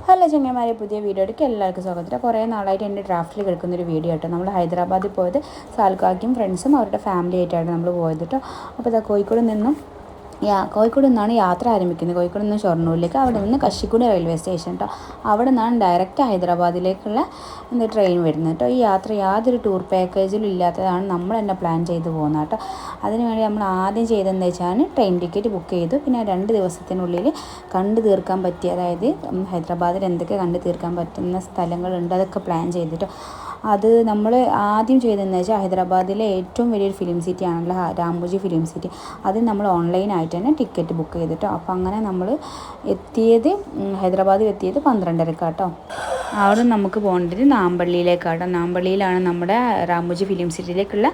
Hello ചങ്ങന്മാരെ, പുതിയ വീഡിയോയിലേക്ക് എല്ലാവർക്കും സ്വാഗതം. കുറേ നാളായിട്ട് എൻ്റെ ഡ്രാഫ്റ്റിൽ കിടക്കുന്നൊരു വീഡിയോ കേട്ടോ. നമ്മൾ ഹൈദരാബാദിൽ പോയത് സാൽക്കാക്കും ഫ്രണ്ട്സും അവരുടെ ഫാമിലി ആയിട്ടാണ് നമ്മൾ പോയത് കേട്ടോ. അപ്പോൾ ഇതാ കോഴിക്കോട് നിന്നാണ് യാത്ര ആരംഭിക്കുന്നത്. കോഴിക്കോട് നിന്ന് ഷൊർണൂരിലേക്ക്, അവിടെ നിന്ന് കശിക്കുടി റെയിൽവേ സ്റ്റേഷൻ കേട്ടോ. അവിടെ നിന്നാണ് ഡയറക്റ്റ് ഹൈദരാബാദിലേക്കുള്ള ട്രെയിൻ വരുന്നത് കേട്ടോ. ഈ യാത്ര യാതൊരു ടൂർ പാക്കേജിലും ഇല്ലാത്തതാണ്, നമ്മൾ തന്നെ പ്ലാൻ ചെയ്ത് പോകുന്നത് കേട്ടോ. അതിനുവേണ്ടി നമ്മൾ ആദ്യം ചെയ്തതെന്ന് വെച്ചാൽ ട്രെയിൻ ടിക്കറ്റ് ബുക്ക് ചെയ്തു. പിന്നെ 2 ദിവസത്തിനുള്ളിൽ കണ്ടു തീർക്കാൻ പറ്റിയ, അതായത് ഹൈദരാബാദിൽ എന്തൊക്കെ കണ്ടു തീർക്കാൻ പറ്റുന്ന സ്ഥലങ്ങളുണ്ട് അതൊക്കെ പ്ലാൻ ചെയ്തിട്ടോ. അത് നമ്മൾ ആദ്യം ചെയ്തതെന്ന് വെച്ചാൽ ഹൈദരാബാദിലെ ഏറ്റവും വലിയൊരു ഫിലിം സിറ്റി ആണല്ലോ രാമോജി ഫിലിം സിറ്റി. അതിന് നമ്മൾ ഓൺലൈനായിട്ട് തന്നെ ടിക്കറ്റ് ബുക്ക് ചെയ്തിട്ടോ. അപ്പോൾ അങ്ങനെ നമ്മൾ ഹൈദരാബാദിൽ എത്തിയത് 12:30 കേട്ടോ. അവിടെ നമുക്ക് പോകേണ്ടത് നാമ്പള്ളിയിലേക്കാട്ടോ. നാമ്പള്ളിയിലാണ് നമ്മുടെ രാമോജി ഫിലിം സിറ്റിയിലേക്കുള്ള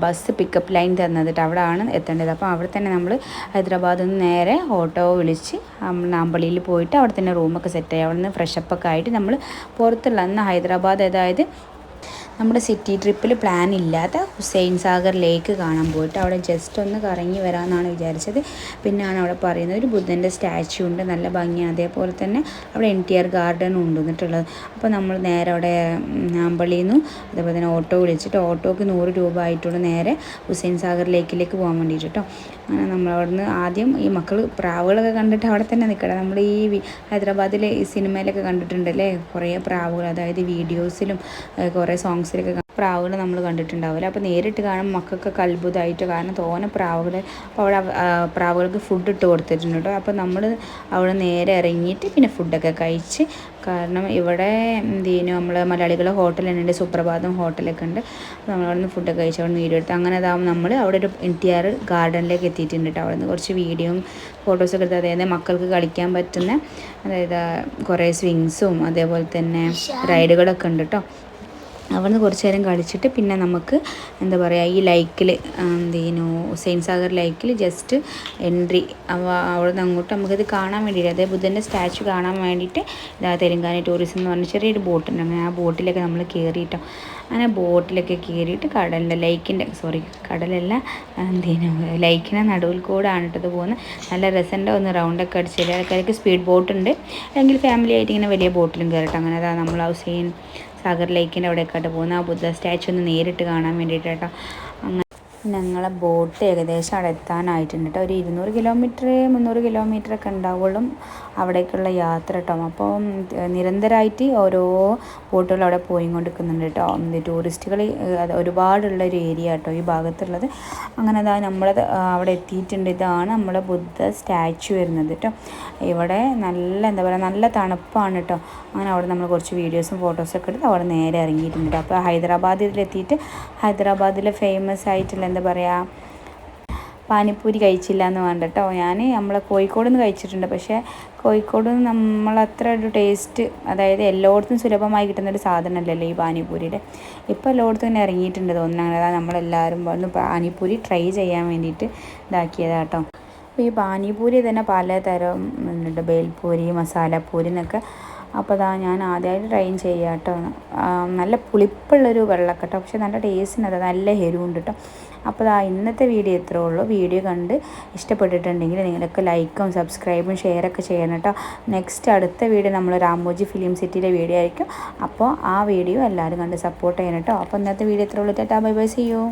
ബസ് പിക്കപ്പ് ലൈൻ തന്നത് കേട്ടോ. അവിടെയാണ് എത്തേണ്ടത്. അപ്പോൾ അവിടെ തന്നെ നമ്മൾ ഹൈദരാബാദിൽ നിന്ന് നേരെ ഓട്ടോ വിളിച്ച് നാമ്പള്ളിയിൽ പോയിട്ട് അവിടെ തന്നെ റൂമൊക്കെ സെറ്റായി. അവിടെ നിന്ന് ഫ്രഷപ്പൊക്കെ ആയിട്ട് നമ്മൾ പുറത്തുള്ള അന്ന് ഹൈദരാബാദ്, അതായത് നമ്മുടെ സിറ്റി ട്രിപ്പിൽ പ്ലാൻ ഇല്ലാത്ത ഹുസൈൻ സാഗർ ലേക്ക് കാണാൻ പോയിട്ട് അവിടെ ജസ്റ്റ് ഒന്ന് കറങ്ങി വരാമെന്നാണ് വിചാരിച്ചത്. പിന്നെയാണ് അവിടെ പറയുന്നത് ഒരു ബുദ്ധൻ്റെ സ്റ്റാച്യു ഉണ്ട്, നല്ല ഭംഗിയാണ്. അതേപോലെ തന്നെ അവിടെ NTR ഗാർഡനും ഉണ്ട് എന്നിട്ടുള്ളത്. അപ്പോൾ നമ്മൾ നേരെ അവിടെ നാമ്പള്ളിയിൽ നിന്നും അതേപോലെ തന്നെ ഓട്ടോ വിളിച്ചിട്ട് ഓട്ടോക്ക് 100 രൂപ ആയിട്ടുള്ള നേരെ ഹുസൈൻ സാഗർ ലേക്കിലേക്ക് പോകാൻ വേണ്ടിയിട്ട് കേട്ടോ. അങ്ങനെ നമ്മൾ അവിടെ നിന്ന് ആദ്യം ഈ മക്കൾ പ്രാവുകളൊക്കെ കണ്ടിട്ട് അവിടെ തന്നെ നിൽക്കണം. നമ്മൾ ഈ ഹൈദരാബാദിലെ ഈ സിനിമയിലൊക്കെ കണ്ടിട്ടുണ്ടല്ലേ കുറേ പ്രാവുകൾ, അതായത് വീഡിയോസിലും കുറേ സോങ്സിലൊക്കെ പ്രാവുകൾ നമ്മൾ കണ്ടിട്ടുണ്ടാവില്ല. അപ്പോൾ നേരിട്ട് കാണുമ്പോൾ മക്കൾക്കൊക്കെ അത്ഭുതമായിട്ട്, കാരണം തോനെ പ്രാവുകൾ. അപ്പോൾ അവിടെ പ്രാവുകൾക്ക് ഫുഡ് ഇട്ട് കൊടുത്തിട്ടുണ്ട് കേട്ടോ. അപ്പോൾ നമ്മൾ അവിടെ നേരെ ഇറങ്ങിയിട്ട് പിന്നെ ഫുഡൊക്കെ കഴിച്ച്, കാരണം ഇവിടെ നമ്മൾ മലയാളികളെ ഹോട്ടൽ തന്നെയുണ്ട്, സുപ്രഭാതം ഹോട്ടലൊക്കെ ഉണ്ട്. അപ്പോൾ നമ്മൾ അവിടെ നിന്ന് ഫുഡൊക്കെ കഴിച്ച് അവിടെ നിന്ന് വീഡിയോ എടുത്ത് അങ്ങനെ അതാകുമ്പോൾ നമ്മൾ അവിടെ ഒരു NTR ഗാർഡനിലേക്ക് എത്തിയിട്ടുണ്ട് കേട്ടോ. അവിടെ നിന്ന് കുറച്ച് വീഡിയോയും ഫോട്ടോസൊക്കെ എടുത്ത്, അതായത് മക്കൾക്ക് കളിക്കാൻ പറ്റുന്ന, അതായത് കുറേ സ്വിങ്സും അതേപോലെ തന്നെ റൈഡുകളൊക്കെ ഉണ്ട് കേട്ടോ. അവിടെ നിന്ന് കുറച്ച് നേരം കളിച്ചിട്ട് പിന്നെ നമുക്ക് എന്താ പറയുക, ഈ ലൈക്കിൽ ഹുസൈൻ സാഗർ ലൈക്കിൽ ജസ്റ്റ് എൻട്രി. അവിടെ നിന്ന് അങ്ങോട്ട് നമുക്കിത് കാണാൻ വേണ്ടിയിട്ട്, അതായത് ബുദ്ധൻ്റെ സ്റ്റാച്ചു കാണാൻ വേണ്ടിയിട്ട് തെലുങ്കാന ടൂറിസം എന്ന് പറഞ്ഞ ചെറിയൊരു ബോട്ടുണ്ട്. അങ്ങനെ ആ ബോട്ടിലൊക്കെ നമ്മൾ കയറിയിട്ടോ. അങ്ങനെ ബോട്ടിലൊക്കെ കയറിയിട്ട് ലൈക്കിൻ്റെ നടുവിൽ കൂടാണ് ഇട്ടത് പോകുന്നത്. നല്ല രസമുണ്ട്. ഒന്ന് റൗണ്ടൊക്കെ അടിച്ച് ചില ആൾക്കാർക്ക് സ്പീഡ് ബോട്ടുണ്ട്, അല്ലെങ്കിൽ ഫാമിലി ആയിട്ട് ഇങ്ങനെ വലിയ ബോട്ടിലും കയറിയിട്ട് അങ്ങനെ അതാ നമ്മൾ ഹുസൈൻ സാഗർ ലേക്കിൻ്റെ അവിടേക്കായിട്ട് പോകുന്ന ആ ബുദ്ധ സ്റ്റാച്ചു ഒന്ന് നേരിട്ട് കാണാൻ വേണ്ടിയിട്ട് കേട്ടോ. അങ്ങനെ ഞങ്ങളെ ബോട്ട് ഏകദേശം അവിടെ എത്താനായിട്ടുണ്ട് കേട്ടോ. ഒരു 200 കിലോമീറ്റർ 300 കിലോമീറ്ററൊക്കെ ഉണ്ടാവുള്ളൂ അവിടേക്കുള്ള യാത്ര കേട്ടോ. അപ്പോൾ നിരന്തരമായിട്ട് ഓരോ ബോട്ടുകൾ അവിടെ പോയിക്കൊണ്ടിരിക്കുന്നുണ്ട് കേട്ടോ. ടൂറിസ്റ്റുകൾ ഒരുപാടുള്ളൊരു ഏരിയ കേട്ടോ ഈ ഭാഗത്തുള്ളത്. അങ്ങനെ അതാ നമ്മളത് അവിടെ എത്തിയിട്ടുണ്ട്. ഇതാണ് നമ്മളെ ബുദ്ധ സ്റ്റാച്ചു വരുന്നത് കേട്ടോ. ഇവിടെ നല്ല എന്താ പറയുക, നല്ല തണുപ്പാണ് കേട്ടോ. അങ്ങനെ അവിടെ നമ്മൾ കുറച്ച് വീഡിയോസും ഫോട്ടോസൊക്കെ എടുത്ത് അവിടെ നേരെ ഇറങ്ങിയിട്ടുണ്ട് കേട്ടോ. അപ്പോൾ ഹൈദരാബാദിലെത്തിയിട്ട് ഹൈദരാബാദിലെ ഫേമസ് ആയിട്ടുള്ള എന്താ പറയുക പാനിപ്പൂരി കഴിച്ചില്ല എന്ന് വേണ്ട കേട്ടോ. നമ്മളെ കോഴിക്കോട് നിന്ന് കഴിച്ചിട്ടുണ്ട്, പക്ഷേ കോഴിക്കോട് നിന്ന് നമ്മളത്ര ഒരു ടേസ്റ്റ്, അതായത് എല്ലായിടത്തും സുലഭമായി കിട്ടുന്നൊരു സാധനമല്ലല്ലോ ഈ പാനിപ്പൂരിയുടെ. ഇപ്പോൾ എല്ലായിടത്തും തന്നെ ഇറങ്ങിയിട്ടുണ്ട് തോന്നുന്നു. അങ്ങനെ അതാ നമ്മളെല്ലാവരും ഒന്ന് പാനിപ്പൂരി ട്രൈ ചെയ്യാൻ വേണ്ടിയിട്ട് ഇതാക്കിയതാണ് കേട്ടോ. അപ്പോൾ ഈ പാനിപ്പൂരി തന്നെ പലതരം ഉണ്ട്, ബേൽപൂരി, മസാലപ്പൂരി എന്നൊക്കെ. അപ്പോൾ ഞാൻ ആദ്യമായിട്ട് ട്രൈ ചെയ്യാം കേട്ടോ. നല്ല പുളിപ്പുള്ളൊരു വെള്ളമൊക്കെ കേട്ടോ, പക്ഷെ നല്ല ടേസ്റ്റിനത് നല്ല എരിവുണ്ട് കേട്ടോ. അപ്പോൾ ഇന്നത്തെ വീഡിയോ ഇത്രേ ഉള്ളൂ. വീഡിയോ കണ്ട് ഇഷ്ടപ്പെട്ടിട്ടുണ്ടെങ്കിൽ നിങ്ങളൊക്കെ ലൈക്കും സബ്സ്ക്രൈബും ഷെയറൊക്കെ ചെയ്യണം കേട്ടോ. അടുത്ത വീഡിയോ നമ്മൾ രാമോജി ഫിലിം സിറ്റിയിലെ വീഡിയോ ആയിരിക്കും. അപ്പോൾ ആ വീഡിയോ എല്ലാവരും കണ്ട് സപ്പോർട്ട് ചെയ്യണം കേട്ടോ. അപ്പോൾ ഇന്നത്തെ വീഡിയോ ഇത്രേ ഉള്ളൂ. Tata bye bye, see U.